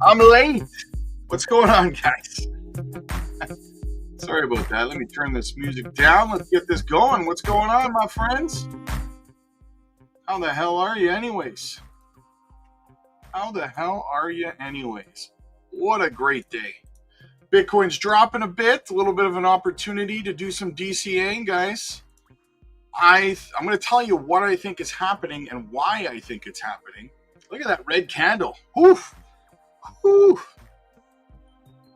I'm late. What's going on, guys? Sorry about that. Let me turn this music down. Let's get this going. What's going on, my friends? How the hell are you anyways? What a great day. Bitcoin's dropping a bit. A little bit of an opportunity to do some DCAing, guys. I'm going to tell you what I think is happening and why I think it's happening. Look at that red candle. Oof. Oof.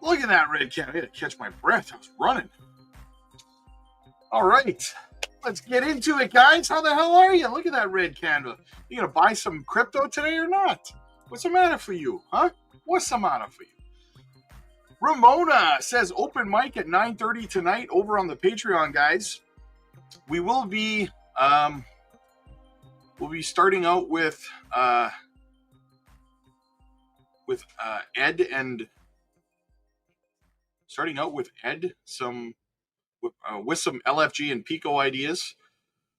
Look at that red candle. I had to catch my breath. I was running. All right. Let's get into it, guys. How the hell are you? Look at that red candle. You going to buy some crypto today or not? What's the matter for you, huh? What's the matter for you? Ramona says open mic at 9:30 tonight over on the Patreon, guys. We will be starting out with Ed and with some LFG and Pico ideas.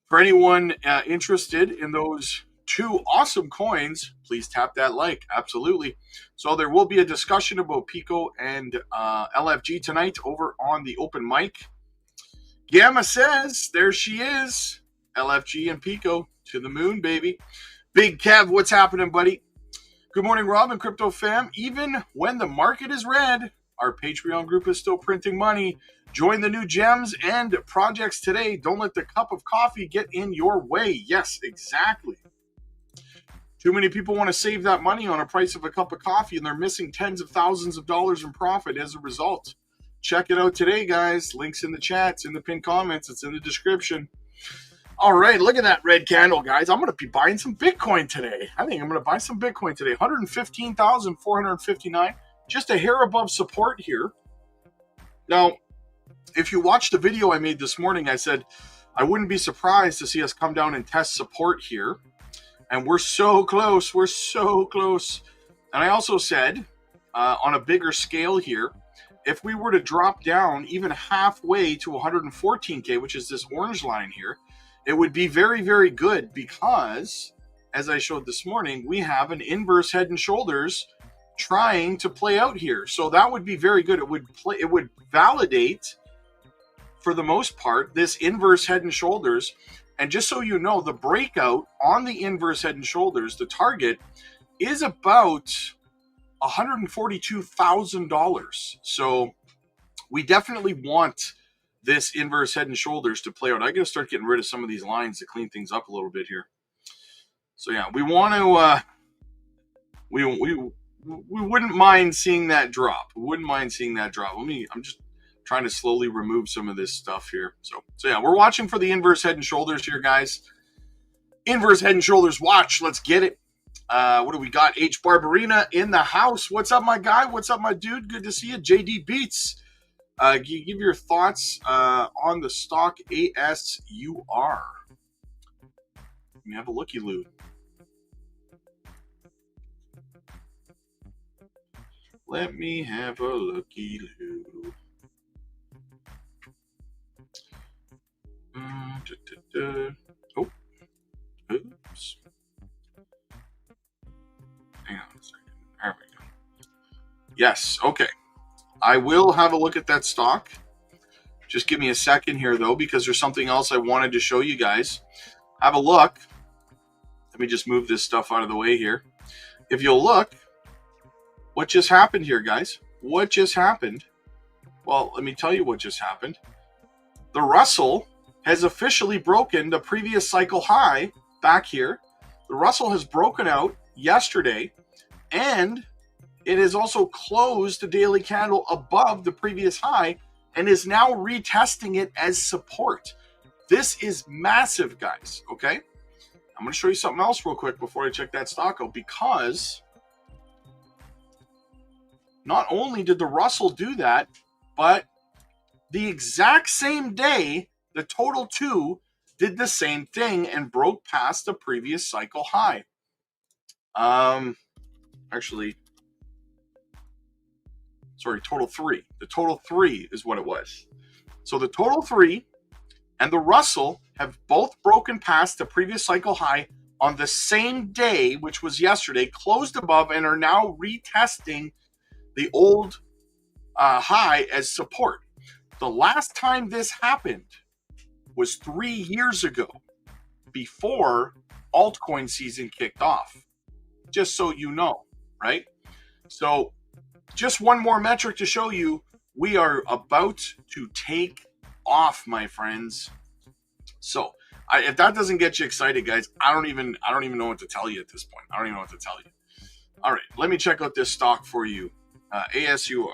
For anyone interested in those two awesome coins, please tap that like. Absolutely. So there will be a discussion about Pico and LFG tonight over on the open mic. Gamma says, there she is. LFG and Pico to the moon, baby. Big Kev, what's happening, buddy? Good morning, Rob and Crypto Fam. Even when the market is red, our Patreon group is still printing money. Join the new gems and projects today. Don't let the cup of coffee get in your way. Yes, exactly. Too many people want to save that money on a price of a cup of coffee, and they're missing tens of thousands of dollars in profit as a result. Check it out today, guys. Links in the chats, in the pinned comments. It's in the description. All right, look at that red candle, guys. I'm going to be buying some Bitcoin today. I think I'm going to buy some Bitcoin today. 115,459. Just a hair above support here. Now, if you watched the video I made this morning, I said I wouldn't be surprised to see us come down and test support here. And we're so close. We're so close. And I also said, on a bigger scale here, if we were to drop down even halfway to 114K, which is this orange line here, it would be very, very good because, as I showed this morning, we have an inverse head and shoulders trying to play out here. So that would be very good. It would validate, for the most part, this inverse head and shoulders. And just so you know, the breakout on the inverse head and shoulders, the target is about $142,000. So we definitely want this inverse head and shoulders to play out. I got to start getting rid of some of these lines to clean things up a little bit here. So yeah, we want to we wouldn't mind seeing that drop. I'm just trying to slowly remove some of this stuff here. So yeah, we're watching for the inverse head and shoulders here, guys. Inverse head and shoulders watch. Let's get it. What do we got? H. Barbarina in the house. What's up, my guy? What's up, my dude? Good to see you. JD Beats. Give your thoughts on the stock ASUR. Let me have a looky-loo. Let me have a looky-loo. Oh, oops. Hang on a second. There we go. Yes, okay. I will have a look at that stock. Just give me a second here, though, because there's something else I wanted to show you guys. Have a look. Let me just move this stuff out of the way here. If you'll look, what just happened here, guys? What just happened? Well, let me tell you what just happened. The Russell has officially broken the previous cycle high back here. The Russell has broken out yesterday, and it has also closed the daily candle above the previous high and is now retesting it as support. This is massive, guys, okay? I'm going to show you something else real quick before I check that stock out, because not only did the Russell do that, but the exact same day, the total 2 did the same thing and broke past the previous cycle high. Actually, sorry, total 3. The total 3 is what it was. So the total 3 and the Russell have both broken past the previous cycle high on the same day, which was yesterday, closed above, and are now retesting the old high as support. The last time this happened was 3 years ago, before altcoin season kicked off. Just so you know, right? So just one more metric to show you, we are about to take off, my friends. So if that doesn't get you excited, guys, I don't even know what to tell you at this point. I don't even know what to tell you. All right, let me check out this stock for you. ASUR.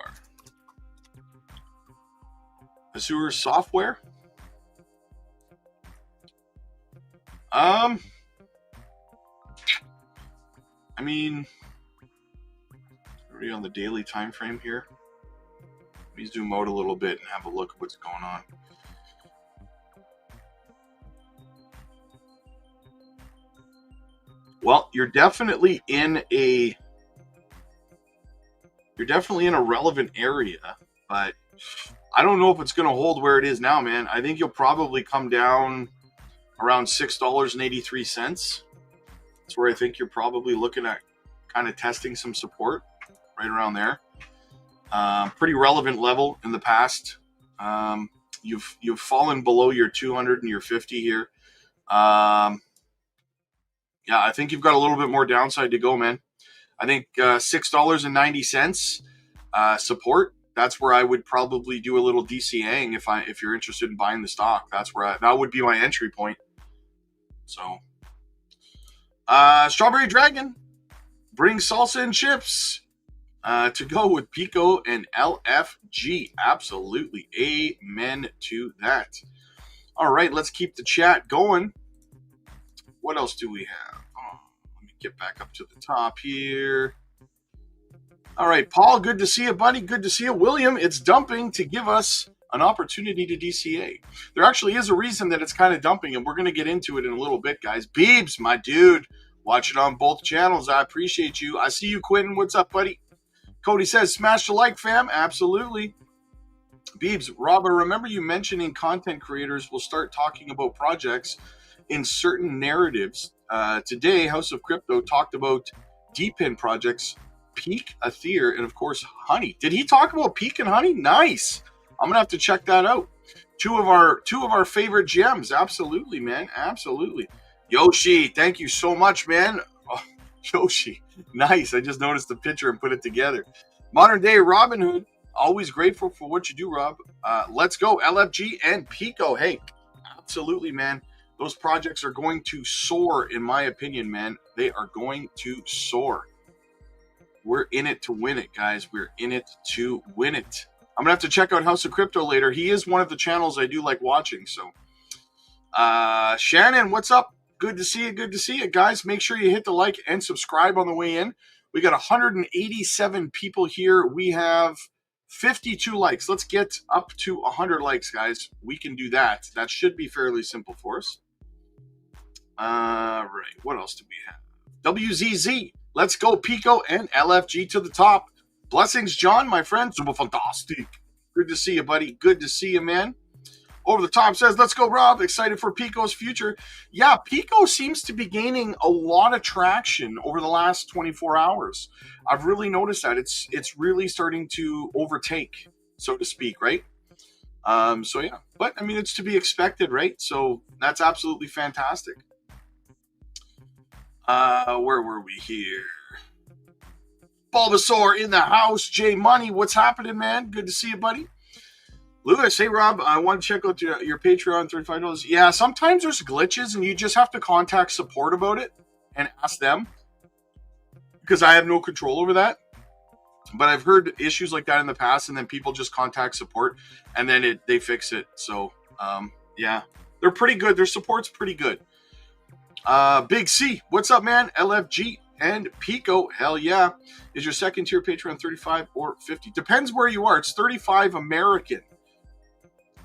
Azure Software. I mean, already on the daily time frame here. Let me zoom out a little bit and have a look at what's going on. Well, you're definitely in a relevant area, but I don't know if it's going to hold where it is now, man. I think you'll probably come down around $6.83. That's where I think you're probably looking at kind of testing some support right around there. Pretty relevant level in the past. You've fallen below your 200 and your 50 here. Yeah, I think you've got a little bit more downside to go, man. I think $6.90 support. That's where I would probably do a little DCAing if you're interested in buying the stock. That's where that would be my entry point. So, Strawberry Dragon brings salsa and chips to go with Pico and LFG. Absolutely, amen to that. All right, let's keep the chat going. What else do we have? Oh, let me get back up to the top here. All right, Paul, good to see you, buddy. Good to see you. William, it's dumping to give us an opportunity to DCA. There actually is a reason that it's kind of dumping, and we're going to get into it in a little bit, guys. Beebs, my dude, watch it on both channels. I appreciate you. I see you, Quentin. What's up, buddy? Cody says, smash the like, fam. Absolutely. Beebs, Rob, I remember you mentioning content creators will start talking about projects in certain narratives. Today, House of Crypto talked about DePIN projects, Peak, Ether, and of course, Honey. Did he talk about Peak and Honey? Nice. I'm gonna have to check that out. Two of our favorite gems. Absolutely, man. Absolutely. Yoshi, thank you so much, man. Oh, Yoshi, nice. I just noticed the picture and put it together. Modern day Robin Hood. Always grateful for what you do, Rob. Let's go, LFG and Pico. Hey, absolutely, man. Those projects are going to soar, in my opinion, man. They are going to soar. We're in it to win it, guys. We're in it to win it. I'm going to have to check out House of Crypto later. He is one of the channels I do like watching. So, Shannon, what's up? Good to see you. Good to see you, guys. Make sure you hit the like and subscribe on the way in. We got 187 people here. We have 52 likes. Let's get up to 100 likes, guys. We can do that. That should be fairly simple for us. Right. What else do we have? WZZ. Let's go Pico and LFG to the top. Blessings, John, my friend. Super fantastic. Good to see you, buddy. Good to see you, man. Over the top says, let's go, Rob. Excited for Pico's future. Yeah, Pico seems to be gaining a lot of traction over the last 24 hours. I've really noticed that. It's really starting to overtake, so to speak, right? So, yeah. But, I mean, it's to be expected, right? So, that's absolutely fantastic. Where were we here? Bulbasaur in the house. J Money, what's happening, man? Good to see you, buddy. Lewis, hey Rob, I want to check out your Patreon, $35. Yeah, sometimes there's glitches and you just have to contact support about it and ask them, because I have no control over that. But I've heard issues like that in the past, and then people just contact support and then they fix it. So, yeah, they're pretty good. Their support's pretty good. Big C, what's up, man? LFG and Pico, hell yeah. Is your second tier Patreon 35 or 50? Depends where you are. It's 35 American.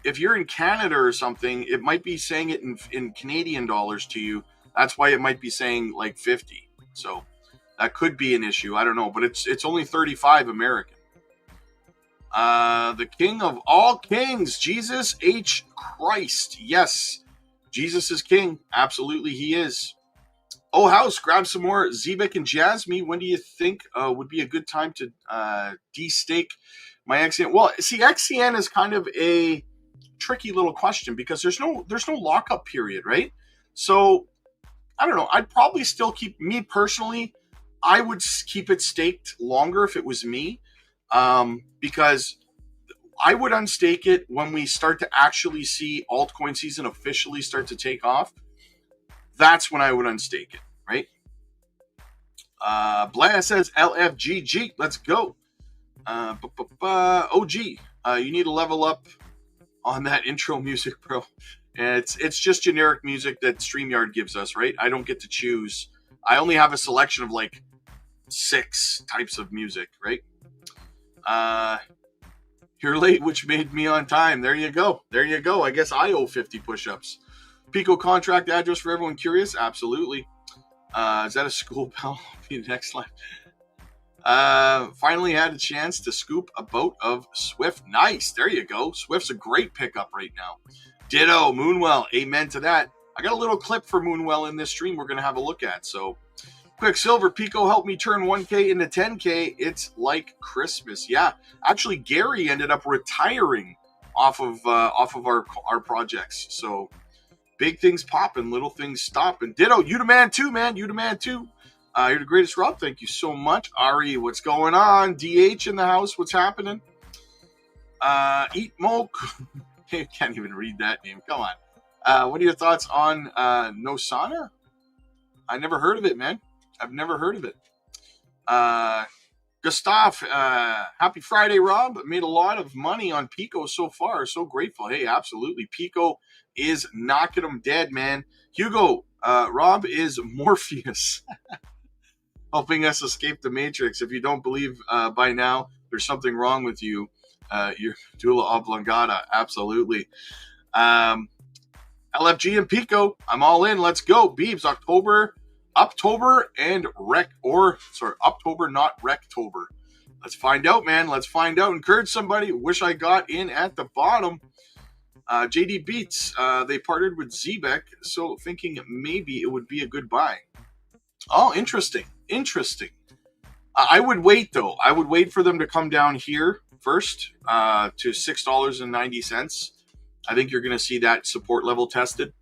If you're in Canada or something, it might be saying it in Canadian dollars to you. That's why it might be saying like 50. So that could be an issue. I don't know, but it's only 35 American. The King of all kings, Jesus H. Christ. Yes, Jesus is King. Absolutely, he is. Oh, House, grab some more Zebek and Jasmine. When do you think would be a good time to de-stake my XCN? Well, see, XCN is kind of a tricky little question because there's no lockup period, right? So I don't know. I'd probably still keep, me personally, I would keep it staked longer if it was me, because I would unstake it when we start to actually see altcoin season officially start to take off. That's when I would unstake it, right? Blair says LFGG. Let's go. OG, you need to level up on that intro music, bro. And it's just generic music that StreamYard gives us, right? I don't get to choose. I only have a selection of like 6 types of music, right? You're late, which made me on time. There you go. There you go. I guess I owe 50 push-ups. Pico contract address for everyone curious? Absolutely. Is that a school bell? Be the next slide. Finally had a chance to scoop a boat of Swift. Nice. There you go. Swift's a great pickup right now. Ditto. Moonwell. Amen to that. I got a little clip for Moonwell in this stream we're going to have a look at. So, Quicksilver, Pico helped me turn 1K into 10K. It's like Christmas. Yeah. Actually, Gary ended up retiring off of our projects. So, big things popping, little things stopping. Ditto. You the man too, man. You the man too. You're the greatest, Rob. Thank you so much. Ari, what's going on? DH in the house. What's happening? Eat Moke. Can't even read that name. Come on. What are your thoughts on Nosana? I never heard of it, man. I've never heard of it. Gustav, happy Friday, Rob. Made a lot of money on Pico so far. So grateful. Hey, absolutely. Pico is knocking them dead, man. Hugo, Rob is Morpheus. Helping us escape the Matrix. If you don't believe by now, there's something wrong with you. You're Dula Oblongata. Absolutely. LFG and Pico. I'm all in. Let's go. Beebs, October and October, not Rectober. Let's find out, man. Let's find out. Encourage somebody. Wish I got in at the bottom. JD Beats. They partnered with Zebek, so thinking maybe it would be a good buy. Oh, interesting. I would wait, though. I would wait for them to come down here first to $6.90. I think you're going to see that support level tested.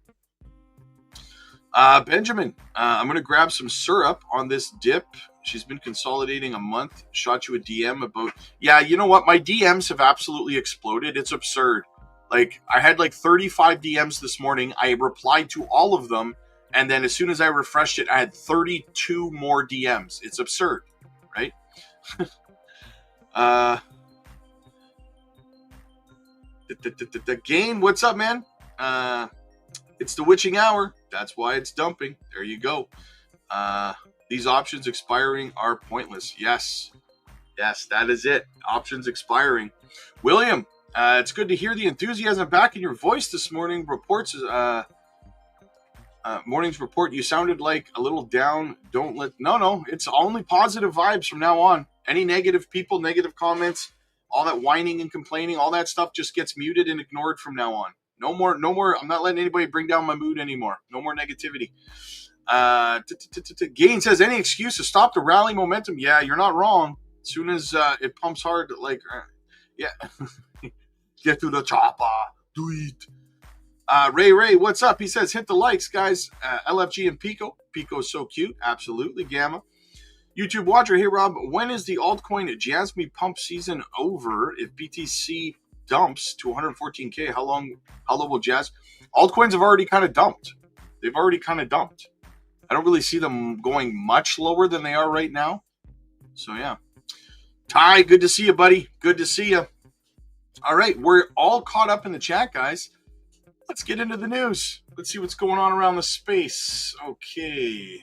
Benjamin, I'm going to grab some syrup on this dip. She's been consolidating a month. Shot you a DM about... Yeah, you know what? My DMs have absolutely exploded. It's absurd. Like, I had like 35 DMs this morning. I replied to all of them. And then as soon as I refreshed it, I had 32 more DMs. It's absurd, right? The game, what's up, man? It's the witching hour. That's why it's dumping. There you go. These options expiring are pointless. Yes, that is it. Options expiring. William, it's good to hear the enthusiasm back in your voice this morning. Reports Morning's report, you sounded like a little down. No, it's only positive vibes from now on. Any negative people, negative comments, all that whining and complaining, all that stuff just gets muted and ignored from now on. No more. I'm not letting anybody bring down my mood anymore. No more negativity. Gain says, any excuse to stop the rally momentum? Yeah, you're not wrong. As soon as it pumps hard, yeah, get to the chopper. Do it. Ray, what's up? He says, hit the likes, guys. LFG and Pico. Pico's so cute. Absolutely. Gamma. YouTube watcher. Hey, Rob, when is the altcoin Jasmine pump season over? If BTC dumps to 114K, how low will Jazz? Altcoins have already kind of dumped. They've already kind of dumped. I don't really see them going much lower than they are right now. So, yeah. Ty, good to see you, buddy. Good to see you. All right, we're all caught up in the chat, guys. Let's get into the news. Let's see what's going on around the space. Okay.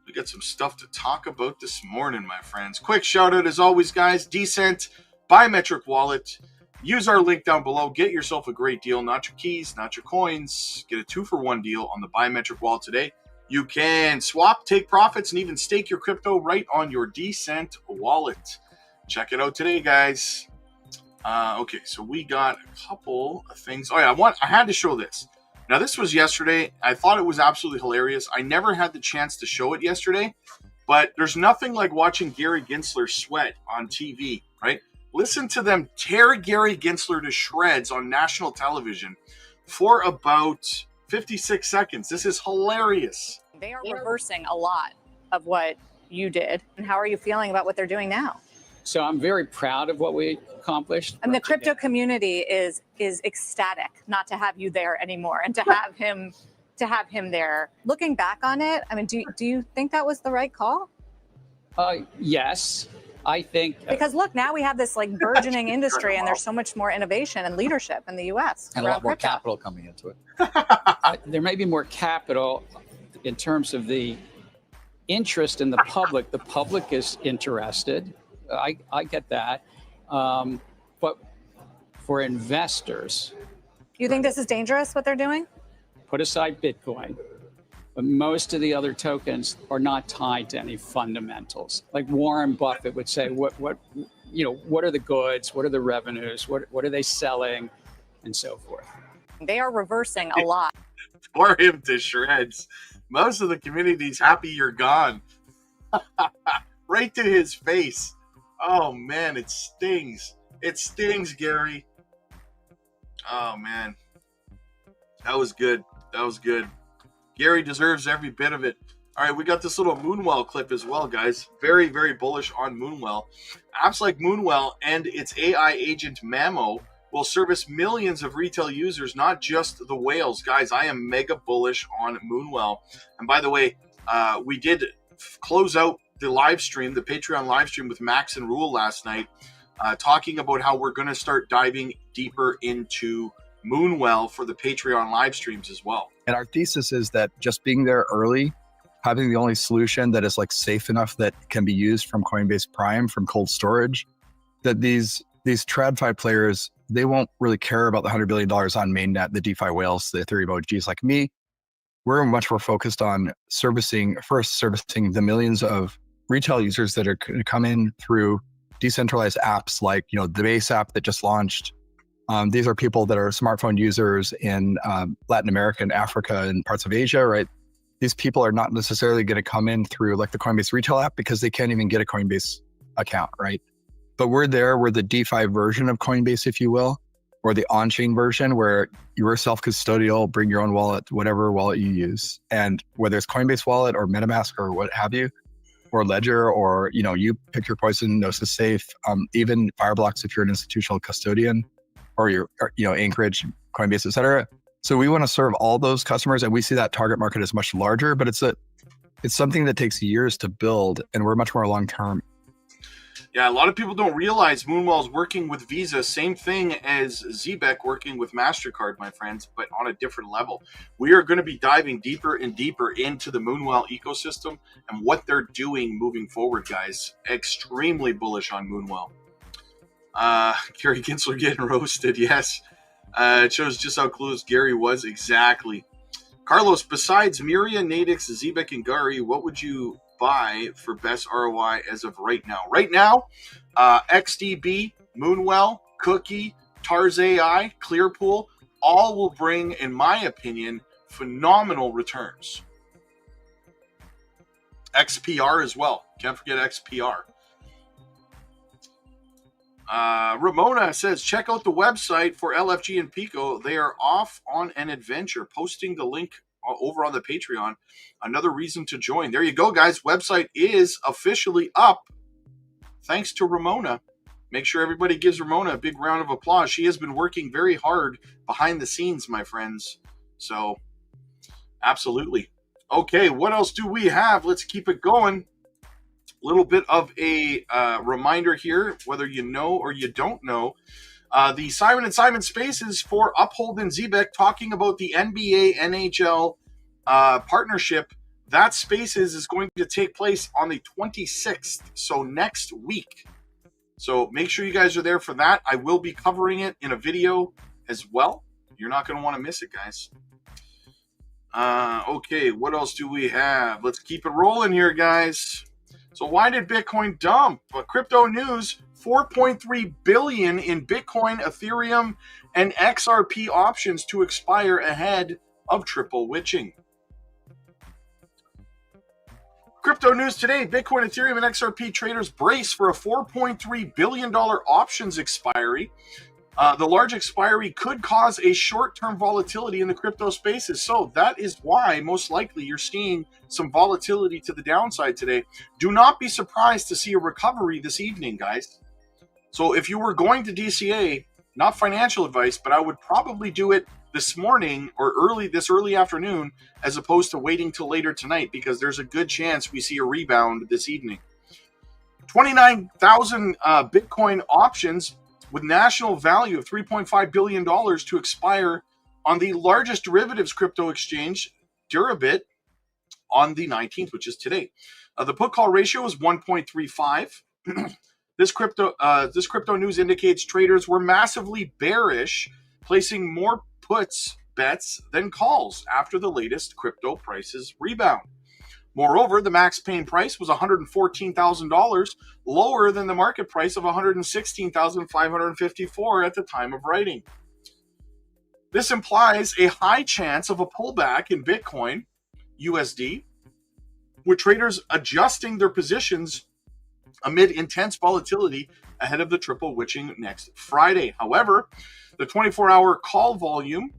We got some stuff to talk about this morning, my friends. Quick shout out, as always, guys. Decent biometric wallet. Use our link down below. Get yourself a great deal. Not your keys, not your coins. Get a 2-for-1 deal on the biometric wallet today. You can swap, take profits, and even stake your crypto right on your Decent wallet. Check it out today, guys. Okay, so we got a couple of things. Oh, yeah, I had to show this. Now, this was yesterday. I thought it was absolutely hilarious. I never had the chance to show it yesterday, but there's nothing like watching Gary Gensler sweat on TV, right? Listen to them tear Gary Gensler to shreds on national television for about 56 seconds. This is hilarious. They are reversing a lot of what you did. And how are you feeling about what they're doing now? So I'm very proud of what we accomplished. And the crypto community is ecstatic not to have you there anymore and to have him there. Looking back on it, I mean, do you think that was the right call? Yes, I think. Because look, now we have this like burgeoning industry and there's so much more innovation and leadership in the US. And a lot more capital coming into it. There may be more capital in terms of the interest in the public. The public is interested. I get that. But for investors. You think this is dangerous, what they're doing? Put aside Bitcoin. But most of the other tokens are not tied to any fundamentals. Like Warren Buffett would say, what are the goods? What are the revenues? What are they selling? And so forth. They are reversing a lot. Tore him to shreds. Most of the community's happy you're gone. Right to his face. Oh, man, it stings. It stings, Gary. Oh, man. That was good. Gary deserves every bit of it. All right, we got this little Moonwell clip as well, guys. Very, very bullish on Moonwell. Apps like Moonwell and its AI agent Mamo will service millions of retail users, not just the whales. Guys, I am mega bullish on Moonwell. And by the way, we did close out the live stream, the Patreon live stream with Max and Rule last night, talking about how we're going to start diving deeper into Moonwell for the Patreon live streams as well. And our thesis is that just being there early, having the only solution that is like safe enough that can be used from Coinbase Prime, from cold storage, that these TradFi players, they won't really care about the $100 billion on mainnet, the DeFi whales, the Ethereum OGs like me. We're much more focused on servicing the millions of retail users that are going to come in through decentralized apps like, the Base app that just launched. These are people that are smartphone users in Latin America and Africa and parts of Asia, right? These people are not necessarily going to come in through like the Coinbase retail app because they can't even get a Coinbase account, right? But we're the DeFi version of Coinbase, if you will, or the on-chain version where you're self-custodial, bring your own wallet, whatever wallet you use. And whether it's Coinbase wallet or MetaMask or what have you, or Ledger, or, you pick your poison, Gnosis Safe, even Fireblocks if you're an institutional custodian, or your, Anchorage, Coinbase, et cetera. So we want to serve all those customers, and we see that target market is much larger, but it's something that takes years to build, and we're much more long-term. Yeah, a lot of people don't realize Moonwell's working with Visa, same thing as Zbeck working with MasterCard, my friends, but on a different level. We are going to be diving deeper and deeper into the Moonwell ecosystem and what they're doing moving forward, guys. Extremely bullish on Moonwell. Gary Gensler getting roasted, yes. It shows just how close Gary was. Exactly. Carlos, besides Miria, Nadix, Zebek, and Gari, what would you buy for best ROI as of right now? Right now, XDB, Moonwell, Cookie, Tars AI, Clearpool, all will bring, in my opinion, phenomenal returns. XPR as well. Can't forget XPR. Ramona says, check out the website for LFG and Pico. They are off on an adventure. Posting the link over on the Patreon. Another reason to join. There you go, guys. Website is officially up. Thanks to Ramona. Make sure everybody gives Ramona a big round of applause. She has been working very hard behind the scenes, my friends. So, absolutely. Okay, what else do we have? Let's keep it going. A little bit of a reminder here, whether you know or you don't know. The Simon & Simon Spaces for Uphold and Zebek talking about the NBA, NHL partnership. That Spaces is going to take place on the 26th, so next week. So make sure you guys are there for that. I will be covering it in a video as well. You're not going to want to miss it, guys. Okay, what else do we have? Let's keep it rolling here, guys. So why did Bitcoin dump? Crypto news, 4.3 billion in Bitcoin, Ethereum, and XRP options to expire ahead of triple witching. Crypto news today, Bitcoin, Ethereum, and XRP traders brace for a $4.3 billion options expiry. The large expiry could cause a short-term volatility in the crypto spaces. So that is why, most likely, you're seeing some volatility to the downside today. Do not be surprised to see a recovery this evening, guys. So if you were going to DCA, not financial advice, but I would probably do it this morning or this early afternoon, as opposed to waiting till later tonight, because there's a good chance we see a rebound this evening. 29,000 Bitcoin options with national value of $3.5 billion to expire on the largest derivatives crypto exchange, Durabit, on the 19th, which is today. The put call ratio is 1.35. This crypto news indicates traders were massively bearish, placing more puts bets than calls after the latest crypto prices rebound. Moreover, the max pain price was $114,000, lower than the market price of $116,554 at the time of writing. This implies a high chance of a pullback in Bitcoin USD, with traders adjusting their positions amid intense volatility ahead of the triple witching next Friday. However, the 24-hour call volume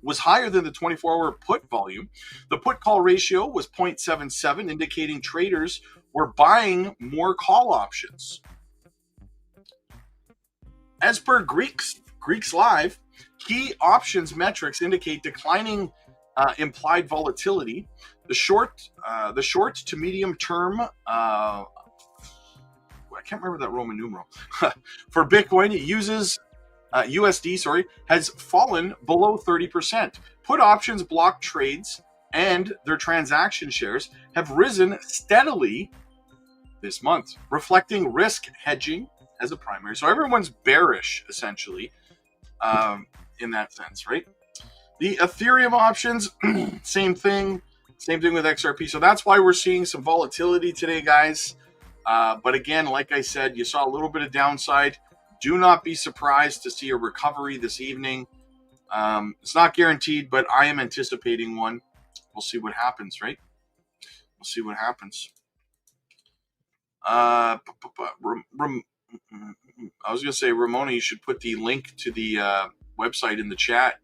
was higher than the 24-hour put volume. The put-call ratio was 0.77, indicating traders were buying more call options. As per Greeks Live, key options metrics indicate declining implied volatility. The short to medium term, I can't remember that Roman numeral, for Bitcoin, it uses USD, has fallen below 30%. Put options block trades and their transaction shares have risen steadily this month, reflecting risk hedging as a primary. So everyone's bearish, essentially, in that sense, right? The Ethereum options, same thing with XRP. So that's why we're seeing some volatility today, guys. But again, like I said, you saw a little bit of downside. Do not be surprised to see a recovery this evening. It's not guaranteed, but I am anticipating one. We'll see what happens, right? We'll see what happens. I was going to say, Ramona, you should put the link to the website in the chat.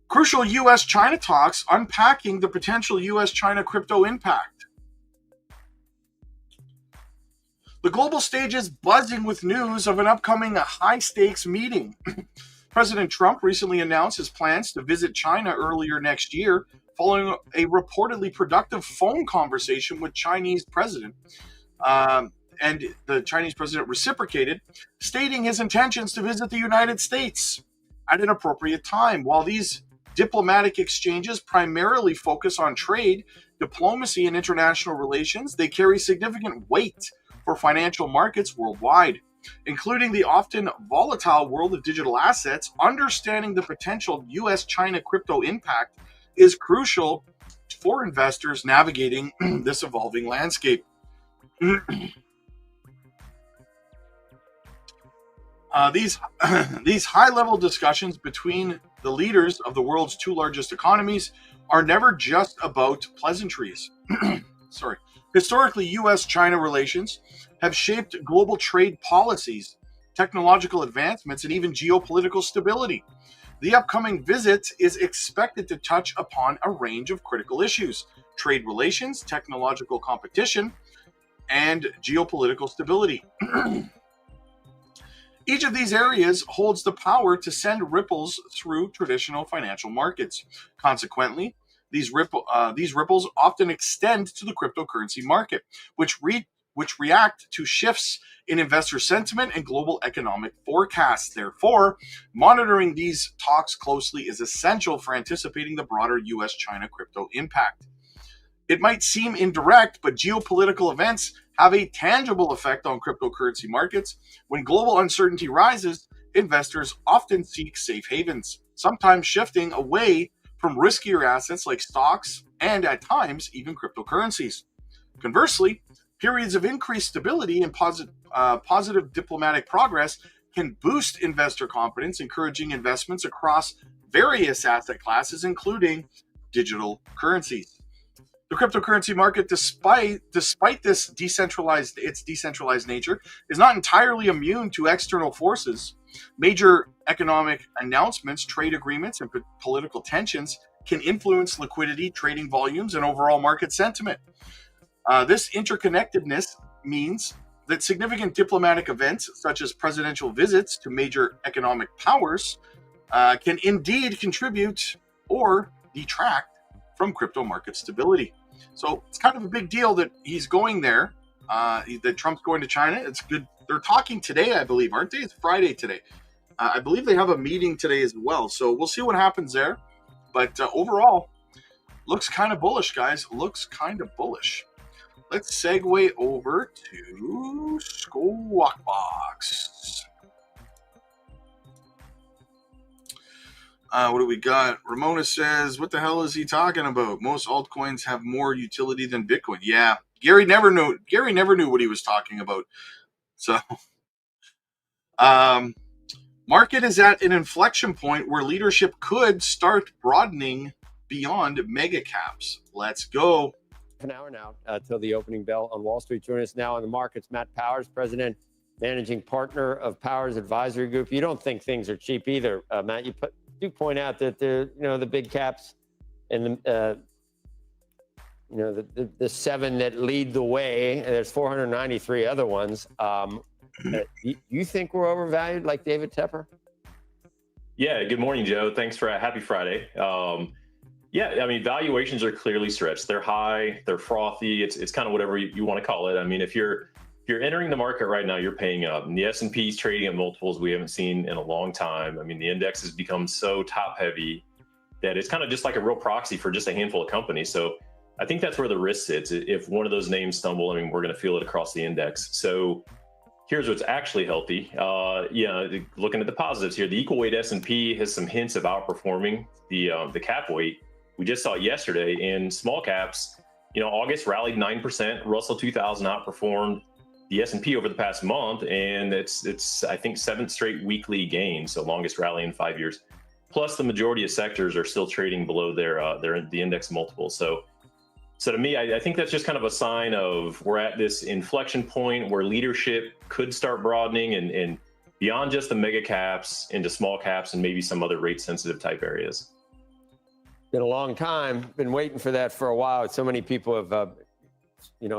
Crucial U.S.-China talks unpacking the potential U.S.-China crypto impact. The global stage is buzzing with news of an upcoming high-stakes meeting. President Trump recently announced his plans to visit China earlier next year, following a reportedly productive phone conversation with Chinese president. And the Chinese president reciprocated, stating his intentions to visit the United States at an appropriate time. While these diplomatic exchanges primarily focus on trade, diplomacy, and international relations, they carry significant weight for financial markets worldwide. Including the often volatile world of digital assets, understanding the potential US-China crypto impact is crucial for investors navigating this evolving landscape. These high-level discussions between the leaders of the world's two largest economies are never just about pleasantries. Sorry. Historically, US-China relations have shaped global trade policies, technological advancements, and even geopolitical stability. The upcoming visit is expected to touch upon a range of critical issues: trade relations, technological competition, and geopolitical stability. Each of these areas holds the power to send ripples through traditional financial markets. Consequently, these ripples often extend to the cryptocurrency market, which react to shifts in investor sentiment and global economic forecasts. Therefore, monitoring these talks closely is essential for anticipating the broader US-China crypto impact. It might seem indirect, but geopolitical events have a tangible effect on cryptocurrency markets. When global uncertainty rises, investors often seek safe havens, sometimes shifting away from riskier assets like stocks and, at times, even cryptocurrencies. Conversely, periods of increased stability and positive diplomatic progress can boost investor confidence, encouraging investments across various asset classes, including digital currencies. The cryptocurrency market, despite its decentralized nature, is not entirely immune to external forces. Major economic announcements, trade agreements, and political tensions can influence liquidity, trading volumes, and overall market sentiment. This interconnectedness means that significant diplomatic events, such as presidential visits to major economic powers, can indeed contribute or detract from crypto market stability. So it's kind of a big deal that he's going there, that Trump's going to China. It's good. They're talking today, I believe, aren't they? It's Friday today. I believe they have a meeting today as well. So we'll see what happens there. But overall, looks kind of bullish, guys. Looks kind of bullish. Let's segue over to Squawk Box. What do we got? Ramona says, what the hell is he talking about? Most altcoins have more utility than Bitcoin. Yeah, Gary never knew what he was talking about. So, market is at an inflection point where leadership could start broadening beyond mega caps. Let's go. An hour now till the opening bell on Wall Street. Joining us now on the markets, Matt Powers, President, Managing Partner of Powers Advisory Group. You don't think things are cheap either, Matt. You do point out that the big caps and the seven that lead the way, and there's 493 other ones. You think we're overvalued, like David Tepper? Yeah. Good morning, Joe. Thanks for a happy Friday. Yeah, I mean, valuations are clearly stretched. They're high, they're frothy. It's kind of whatever you want to call it. I mean, if you're entering the market right now, you're paying up. And the S&P is trading at multiples we haven't seen in a long time. I mean, the index has become so top heavy that it's kind of just like a real proxy for just a handful of companies. So I think that's where the risk sits. If one of those names stumble, I mean, we're going to feel it across the index. So here's what's actually healthy. Looking at the positives here, the equal weight S&P has some hints of outperforming the cap weight. We just saw it yesterday in small caps. August rallied 9%. Russell 2000 outperformed the S&P over the past month, and it's I think 7th straight weekly gain, so longest rally in 5 years. Plus, the majority of sectors are still trading below the index multiple. So to me, I think that's just kind of a sign of we're at this inflection point where leadership could start broadening and beyond just the mega caps into small caps and maybe some other rate sensitive type areas. Been a long time. Been waiting for that for a while. So many people have,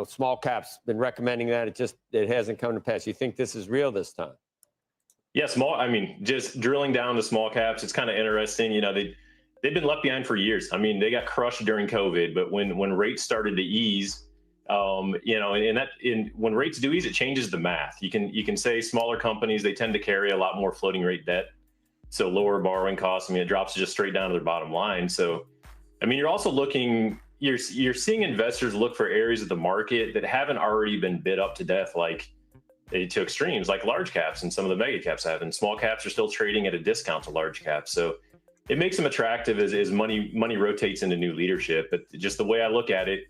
small caps been recommending that. It hasn't come to pass. You think this is real this time? Yeah, just drilling down to small caps, it's kind of interesting. They've been left behind for years. I mean, they got crushed during COVID, but when rates started to ease, when rates do ease, it changes the math. You can say smaller companies, they tend to carry a lot more floating rate debt. So lower borrowing costs, it drops just straight down to their bottom line. So, you're also you're seeing investors look for areas of the market that haven't already been bid up to death, like to extremes like large caps and some of the mega caps have, and small caps are still trading at a discount to large caps. So it makes them attractive as money rotates into new leadership. But just the way I look at it,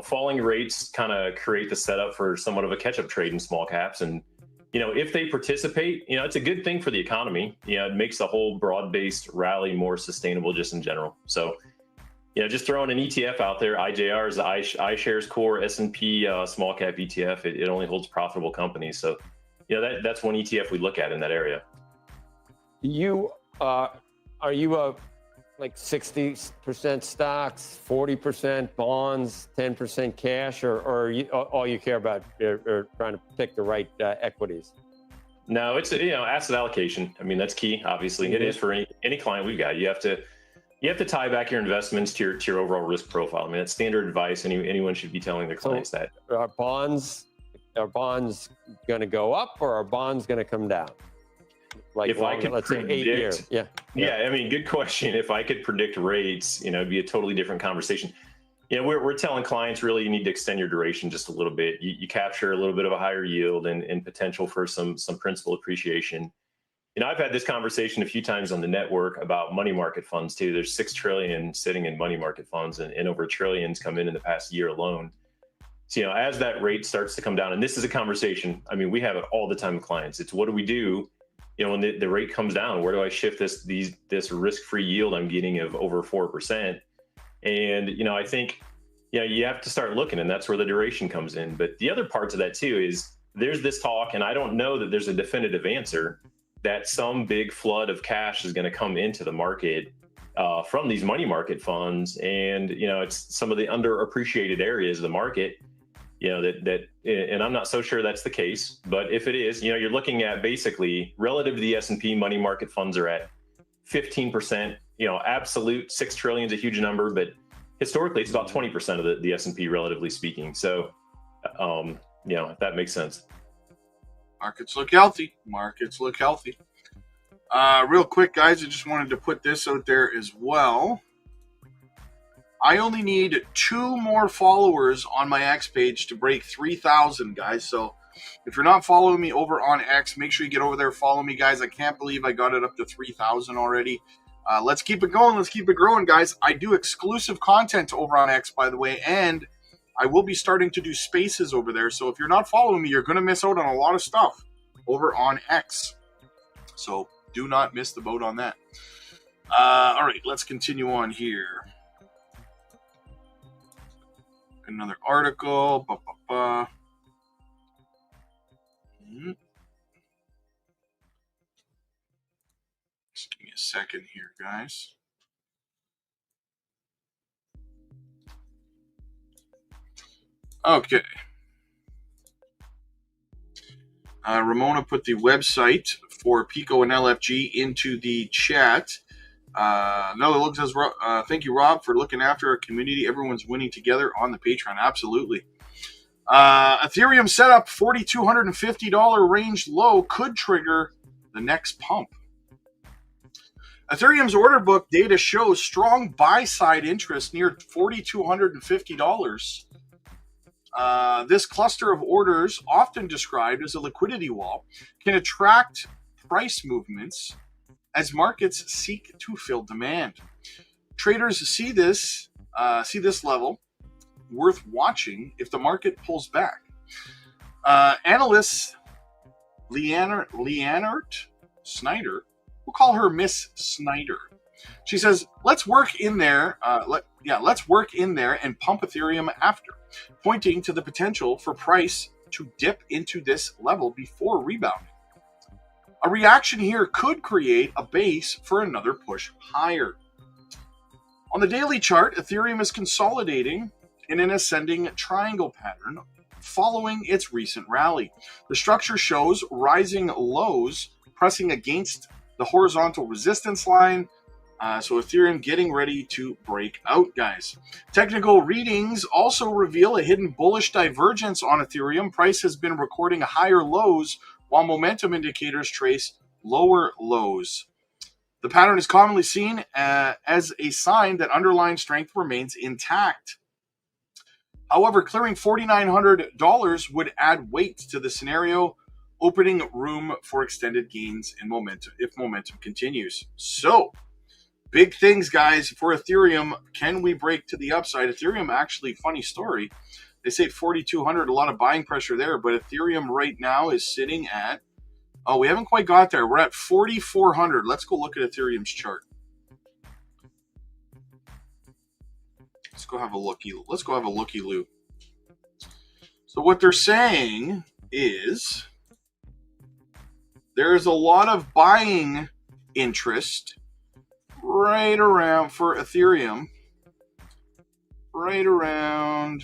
falling rates kind of create the setup for somewhat of a catch-up trade in small caps. And, if they participate, it's a good thing for the economy. It makes the whole broad-based rally more sustainable just in general. So, just throwing an ETF out there, IJR is the iShares Core S&P small cap ETF. It only holds profitable companies. So, that's one ETF we look at in that area. Are you like 60% stocks, 40% bonds, 10% cash, or all you care about are trying to pick the right equities? No, it's asset allocation. I mean, that's key. Obviously, it is for any client we've got. You have to tie back your investments to your overall risk profile. I mean, that's standard advice. Anyone should be telling their clients that. Are bonds going to go up, or are bonds going to come down? Like, let's say 8 years. Yeah. I mean, good question. If I could predict rates, it'd be a totally different conversation. We're telling clients really you need to extend your duration just a little bit. You capture a little bit of a higher yield and potential for some principal appreciation. I've had this conversation a few times on the network about money market funds too. There's $6 trillion sitting in money market funds, and over $1 trillion come in the past year alone. So, as that rate starts to come down, and this is a conversation, I mean, we have it all the time with clients. It's what do we do? When the rate comes down, where do I shift this risk-free yield I'm getting of over 4%? And, I think, you have to start looking, and that's where the duration comes in. But the other part to that too is there's this talk, and I don't know that there's a definitive answer, that some big flood of cash is going to come into the market from these money market funds. And, it's some of the underappreciated areas of the market, and I'm not so sure that's the case, but if it is, you're looking at basically relative to the S&P, money market funds are at 15%, absolute $6 trillion is a huge number, but historically it's about 20% of the S&P relatively speaking. So, if that makes sense. Markets look healthy. Real quick, guys, I just wanted to put this out there as well. I only need 2 more followers on my X page to break 3,000, guys. So if you're not following me over on X, make sure you get over there, follow me, guys. I can't believe I got it up to 3,000 already. Let's keep it going. Let's keep it growing, guys. I do exclusive content over on X, by the way, and I will be starting to do spaces over there. So if you're not following me, you're going to miss out on a lot of stuff over on X. So do not miss the boat on that. All right, let's continue on here. Another article. Just give me a second here, guys. Okay. Ramona put the website for Pico and LFG into the chat. No, it looks as thank you, Rob, for looking after our community. Everyone's winning together on the Patreon. Absolutely. Ethereum setup $4,250 range low could trigger the next pump. Ethereum's order book data shows strong buy-side interest near $4,250. This cluster of orders, often described as a liquidity wall, can attract price movements as markets seek to fill demand. Traders see this level worth watching if the market pulls back. Analyst Leanert Snyder, we'll call her Miss Snyder. She says, "Let's work in there. Let's work in there and pump Ethereum after," pointing to the potential for price to dip into this level before rebounding. A reaction here could create a base for another push higher. On the daily chart, Ethereum is consolidating in an ascending triangle pattern following its recent rally. The structure shows rising lows pressing against the horizontal resistance line. So Ethereum getting ready to break out, guys. Technical readings also reveal a hidden bullish divergence on Ethereum. Price has been recording higher lows while momentum indicators trace lower lows. The pattern is commonly seen as a sign that underlying strength remains intact. However, clearing $4,900 would add weight to the scenario, opening room for extended gains and momentum if momentum continues. So, big things, guys, for Ethereum. Can we break to the upside? Ethereum, actually, funny story. They say 4,200, a lot of buying pressure there, but Ethereum right now is sitting at, oh, we haven't quite got there. We're at 4,400. Let's go look at Ethereum's chart. Let's go have a looky. Let's go have a looky-loo. So what they're saying is there's a lot of buying interest right around for Ethereum, right around,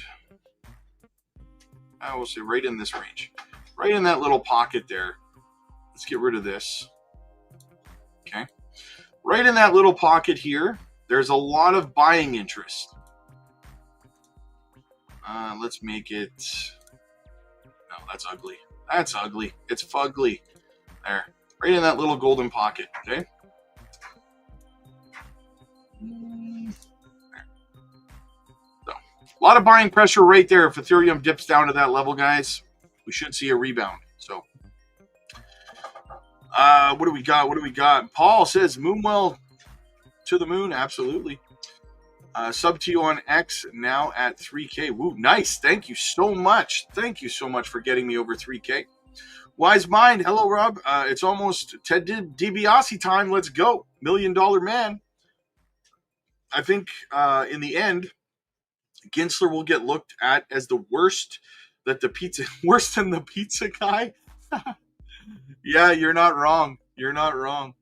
I will say right in this range, right in that little pocket there. Let's get rid of this. Okay. Right in that little pocket here, there's a lot of buying interest. Let's make it, no, that's ugly. That's ugly. It's fugly. There. Right in that little golden pocket. Okay. So, a lot of buying pressure right there. If Ethereum dips down to that level, guys, we should see a rebound. So, what do we got? What do we got? Paul says, Moonwell to the moon. Absolutely. Sub to you on X now at 3K. Woo, nice. Thank you so much. Thank you so much for getting me over 3K. Wise Mind. Hello, Rob. It's almost Ted DiBiase time. Let's go. $1 Million Man. I think in the end, Gensler will get looked at as the worst that the pizza, worse than the pizza guy. Yeah, you're not wrong. You're not wrong.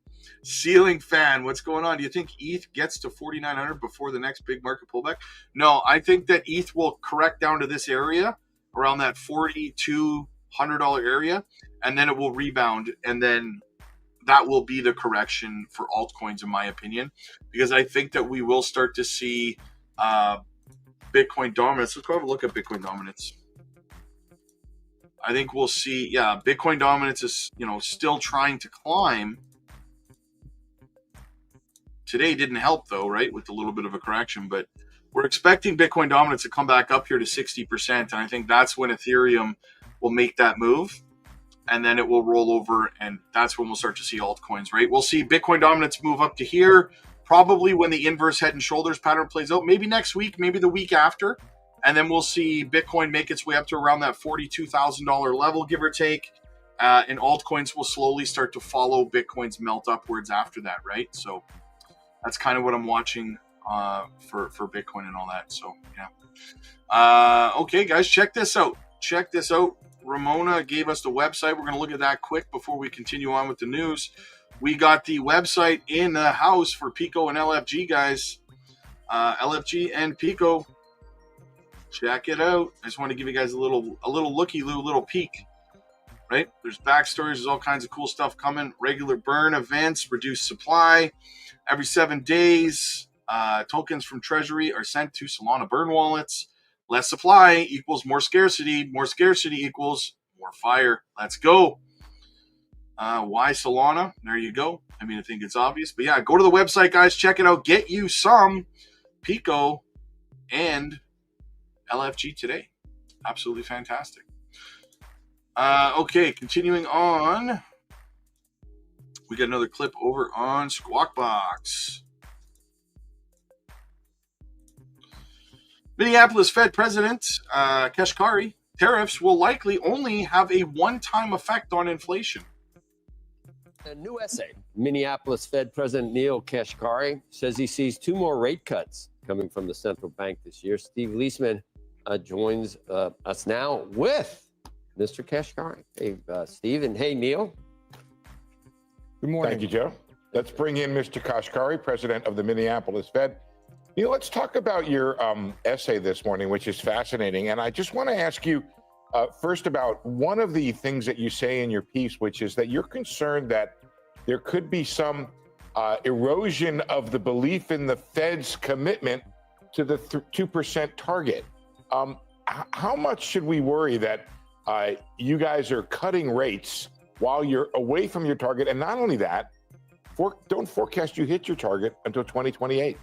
Ceiling Fan, what's going on? Do you think ETH gets to 4,900 before the next big market pullback? No, I think that ETH will correct down to this area, around that $4,200 area, and then it will rebound, and then that will be the correction for altcoins, in my opinion, because I think that we will start to see Bitcoin dominance. Let's go have a look at Bitcoin dominance. I think we'll see, yeah, Bitcoin dominance is, still trying to climb. Today didn't help, though, right, with a little bit of a correction, but we're expecting Bitcoin dominance to come back up here to 60%, and I think that's when Ethereum will make that move, and then it will roll over, and that's when we'll start to see altcoins, right? We'll see Bitcoin dominance move up to here, probably when the inverse head and shoulders pattern plays out, maybe next week, maybe the week after, and then we'll see Bitcoin make its way up to around that $42,000 level, give or take, and altcoins will slowly start to follow Bitcoin's melt upwards after that, right? So that's kind of what I'm watching for Bitcoin and all that. So, yeah. Okay, guys, check this out. Check this out. Ramona gave us the website. We're going to look at that quick before we continue on with the news. We got the website in the house for Pico and LFG, guys. LFG and Pico. Check it out. I just want to give you guys a little looky-loo, little peek. Right? There's backstories. There's all kinds of cool stuff coming. Regular burn events, reduced supply. Every 7 days, tokens from Treasury are sent to Solana burn wallets. Less supply equals more scarcity. More scarcity equals more fire. Let's go. Why Solana? There you go. I mean, I think it's obvious. But yeah, go to the website, guys. Check it out. Get you some Pico and LFG today. Absolutely fantastic. Okay, continuing on. We got another clip over on Squawk Box. Minneapolis Fed President Kashkari, tariffs will likely only have a one-time effect on inflation. A new essay. Minneapolis Fed President Neil Kashkari says he sees 2 more rate cuts coming from the central bank this year. Steve Leisman joins us now with Mr. Kashkari. Hey, Steve, and hey, Neil. Good morning. Thank you, Joe. Let's bring in Mr. Kashkari, president of the Minneapolis Fed. Neil, let's talk about your essay this morning, which is fascinating. And I just want to ask you first about one of the things that you say in your piece, which is that you're concerned that there could be some erosion of the belief in the Fed's commitment to the 2% target. How much should we worry that you guys are cutting rates while you're away from your target? And not only that, don't forecast you hit your target until 2028.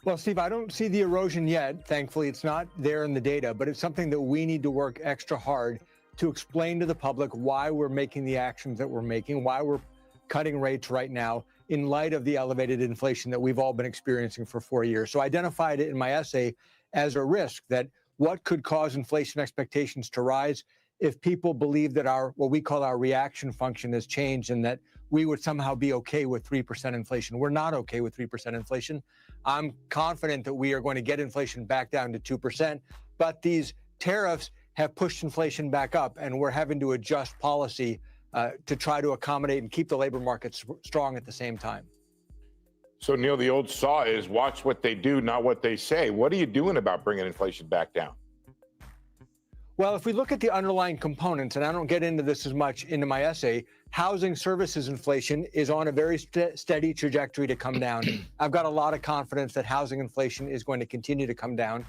Well, Steve, I don't see the erosion yet. Thankfully, it's not there in the data, but it's something that we need to work extra hard to explain to the public why we're making the actions that we're making, why we're cutting rates right now in light of the elevated inflation that we've all been experiencing for 4 years. So I identified it in my essay as a risk that what could cause inflation expectations to rise if people believe that our, what we call our reaction function has changed and that we would somehow be okay with 3% inflation. We're not okay with 3% inflation. I'm confident that we are going to get inflation back down to 2%, but these tariffs have pushed inflation back up, and we're having to adjust policy to try to accommodate and keep the labor market strong at the same time. So, Neil, the old saw is watch what they do, not what they say. What are you doing about bringing inflation back down? Well, if we look at the underlying components, and I don't get into this as much into my essay, housing services inflation is on a very steady trajectory to come down. I've got a lot of confidence that housing inflation is going to continue to come down.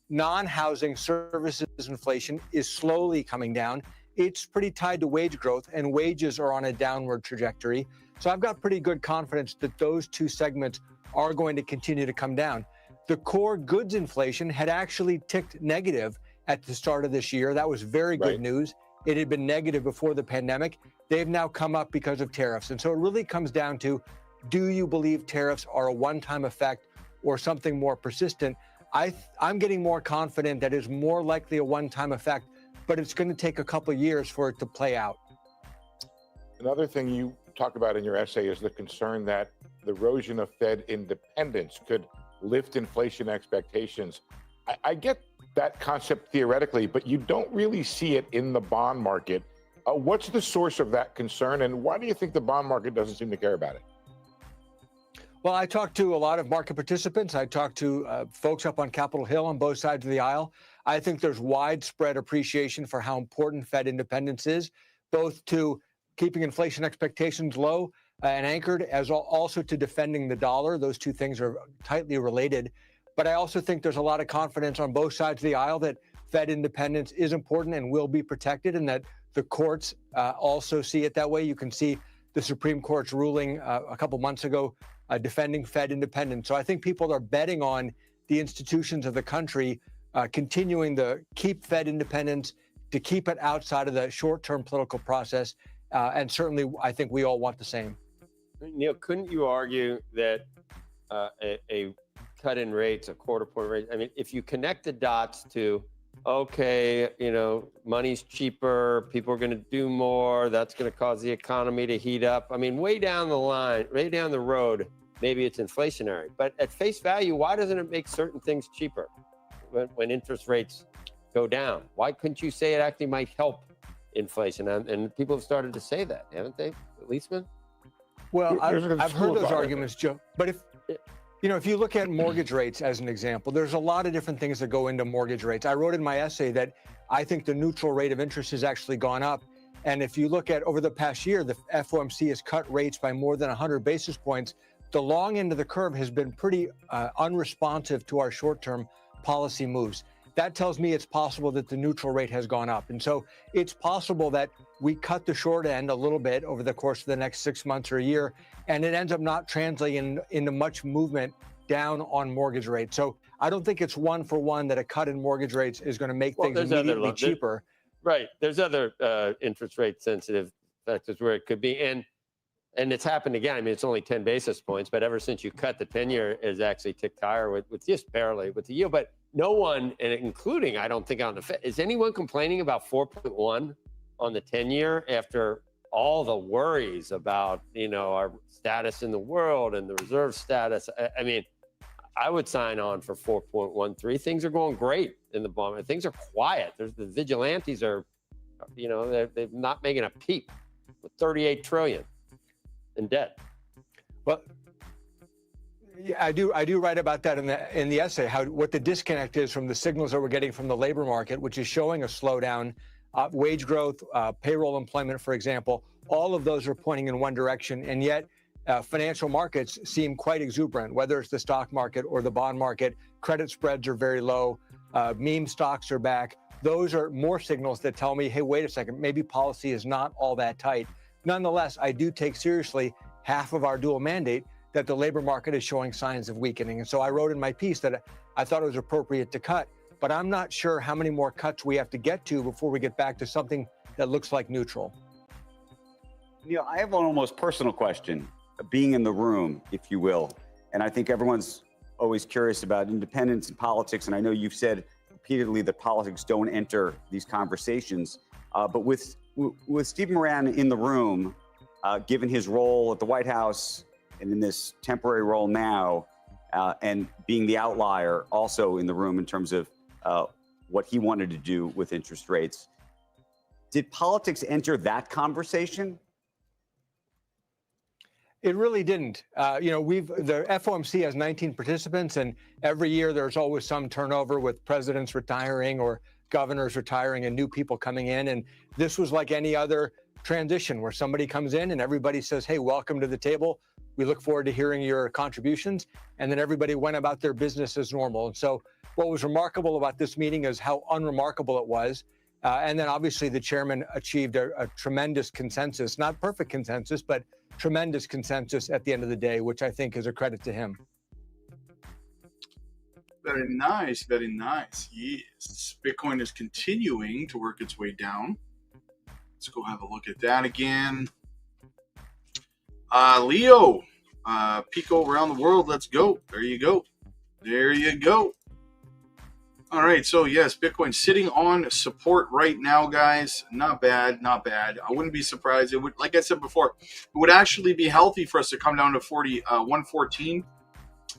Non-housing services inflation is slowly coming down. It's pretty tied to wage growth, and wages are on a downward trajectory. So I've got pretty good confidence that those two segments are going to continue to come down. The core goods inflation had actually ticked negative at the start of this year. That was very good news. It had been negative before the pandemic. They've now come up because of tariffs. And so it really comes down to, do you believe tariffs are a one-time effect or something more persistent? I'm getting more confident that it's more likely a one-time effect, but it's going to take a couple of years for it to play out. Another thing you talk about in your essay is the concern that the erosion of Fed independence could lift inflation expectations. I get that concept theoretically, but you don't really see it in the bond market. What's the source of that concern, and why do you think the bond market doesn't seem to care about it? Well, I talked to a lot of market participants. I talked to folks up on Capitol Hill on both sides of the aisle. I think there's widespread appreciation for how important Fed independence is, both to keeping inflation expectations low and anchored, as also to defending the dollar. Those two things are tightly related. But I also think there's a lot of confidence on both sides of the aisle that Fed independence is important and will be protected, and that the courts also see it that way. You can see the Supreme Court's ruling a couple months ago defending Fed independence. So I think people are betting on the institutions of the country continuing to keep Fed independence, to keep it outside of the short-term political process. And certainly, I think we all want the same. Neil, couldn't you argue that a cut in rates, a quarter point rate, I mean, if you connect the dots to, okay, you know, money's cheaper, people are going to do more, that's going to cause the economy to heat up. I mean, way down the line, way down the road, maybe it's inflationary. But at face value, why doesn't it make certain things cheaper when interest rates go down? Why couldn't you say it actually might help inflation? And people have started to say that, haven't they, Leisman? Well, I've heard those arguments, Joe. But if you look at mortgage rates as an example, there's a lot of different things that go into mortgage rates. I wrote in my essay that I think the neutral rate of interest has actually gone up. And if you look at over the past year, the FOMC has cut rates by more than 100 basis points. The long end of the curve has been pretty unresponsive to our short-term policy moves. That tells me it's possible that the neutral rate has gone up. And so it's possible that we cut the short end a little bit over the course of the next 6 months or a year, and it ends up not translating into much movement down on mortgage rates. So I don't think it's one for one that a cut in mortgage rates is going to make things immediately cheaper. Right. There's other interest rate sensitive factors where it could be. And it's happened again. I mean, it's only 10 basis points, but ever since you cut, the 10-year is actually ticked higher with just barely with the yield. But no one, and including, I don't think on the Fed, is anyone complaining about 4.1 on the 10-year after all the worries about, you know, our status in the world and the reserve status? I mean, I would sign on for 4.13. Things are going great in the bond. Things are quiet. The vigilantes are, you know, they're not making a peep with 38 trillion in debt. Well, yeah, I do write about that in the essay, what the disconnect is from the signals that we're getting from the labor market, which is showing a slowdown, wage growth, payroll employment, for example. All of those are pointing in one direction, and yet financial markets seem quite exuberant, whether it's the stock market or the bond market. Credit spreads are very low. Meme stocks are back. Those are more signals that tell me, hey, wait a second, maybe policy is not all that tight. Nonetheless, I do take seriously half of our dual mandate that the labor market is showing signs of weakening. And so I wrote in my piece that I thought it was appropriate to cut, but I'm not sure how many more cuts we have to get to before we get back to something that looks like neutral. Neil, I have an almost personal question, being in the room, if you will. And I think everyone's always curious about independence and politics. And I know you've said repeatedly that politics don't enter these conversations. But with Steve Moran in the room, given his role at the White House and in this temporary role now, and being the outlier also in the room in terms of what he wanted to do with interest rates, did politics enter that conversation? It really didn't. You know, the FOMC has 19 participants, and every year there's always some turnover with presidents retiring or governors retiring and new people coming in. And this was like any other transition where somebody comes in and everybody says, hey, welcome to the table. We look forward to hearing your contributions. And then everybody went about their business as normal. And so what was remarkable about this meeting is how unremarkable it was. And then obviously the chairman achieved a tremendous consensus, not perfect consensus, but tremendous consensus at the end of the day, which I think is a credit to him. Very nice, very nice. Yes. Bitcoin is continuing to work its way down. Let's go have a look at that again. Leo, Pico around the world. Let's go. There you go. There you go. All right. So, yes, Bitcoin sitting on support right now, guys. Not bad. Not bad. I wouldn't be surprised. It would, like I said before, it would actually be healthy for us to come down to 114,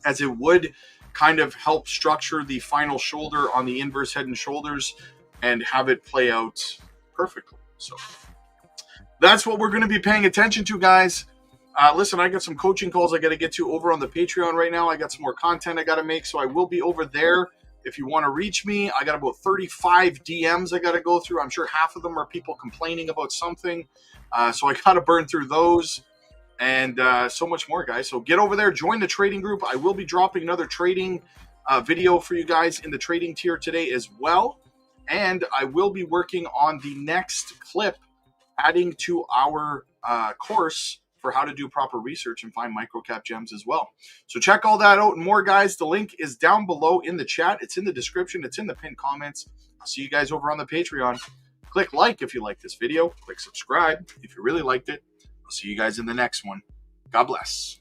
as it would kind of help structure the final shoulder on the inverse head and shoulders and have it play out perfectly. So that's what we're going to be paying attention to, guys. Listen, I got some coaching calls I got to get to over on the Patreon right now. I got some more content I got to make, so I will be over there. If you want to reach me, I got about 35 DMs I got to go through. I'm sure half of them are people complaining about something. So I got to burn through those and so much more, guys. So get over there, join the trading group. I will be dropping another trading video for you guys in the trading tier today as well. And I will be working on the next clip, adding to our course for how to do proper research and find microcap gems as well. So check all that out and more, guys. The link is down below in the chat. It's in the description. It's in the pinned comments. I'll see you guys over on the Patreon. Click like if you like this video. Click subscribe if you really liked it. I'll see you guys in the next one. God bless.